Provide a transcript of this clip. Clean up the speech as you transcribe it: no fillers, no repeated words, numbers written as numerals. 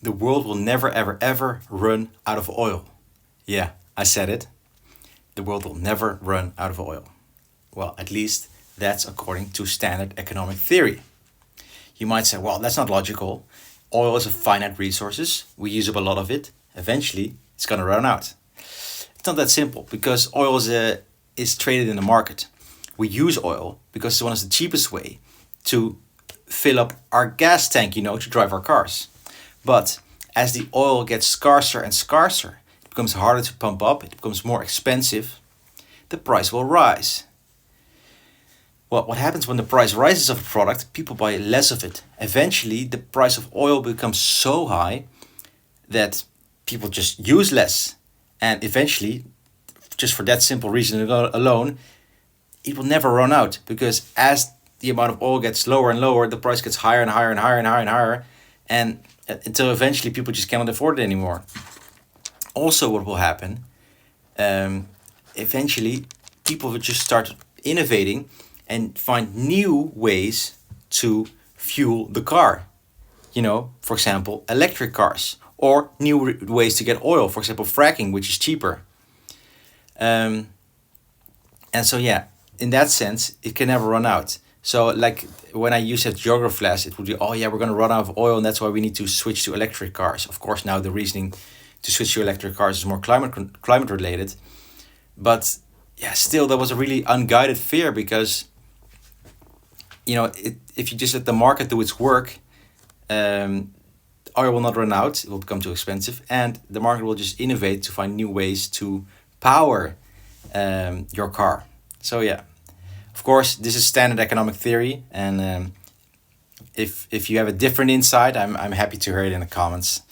The world will never, ever, ever run out of oil. Yeah, I said it. The world will never run out of oil. Well, at least that's according to standard economic theory. You might say, well, that's not logical. Oil is a finite resource. We use up a lot of it. Eventually, it's going to run out. It's not that simple because oil is traded in the market. We use oil because it's one of the cheapest way to fill up our gas tank, to drive our cars. But as the oil gets scarcer and scarcer, it becomes harder to pump up, it becomes more expensive, the price will rise. Well, what happens when the price rises of a product? People buy less of it. Eventually, the price of oil becomes so high that people just use less. And eventually, just for that simple reason alone, it will never run out because as the amount of oil gets lower and lower, the price gets higher and higher and higher and higher and higher, and until eventually people just cannot afford it anymore. Also, what will happen? Eventually, people will just start innovating and find new ways to fuel the car. For example, electric cars or new ways to get oil. For example, fracking, which is cheaper. And so, yeah, in that sense, it can never run out. So, like when I used to have geography class, it would be, oh yeah, we're going to run out of oil, and that's why we need to switch to electric cars. Of course, now the reasoning to switch to electric cars is more climate related. But yeah, still, that was a really unguided fear because, if you just let the market do its work, oil will not run out, it will become too expensive, and the market will just innovate to find new ways to power your car. So yeah, of course, this is standard economic theory, and if you have a different insight, I'm happy to hear it in the comments.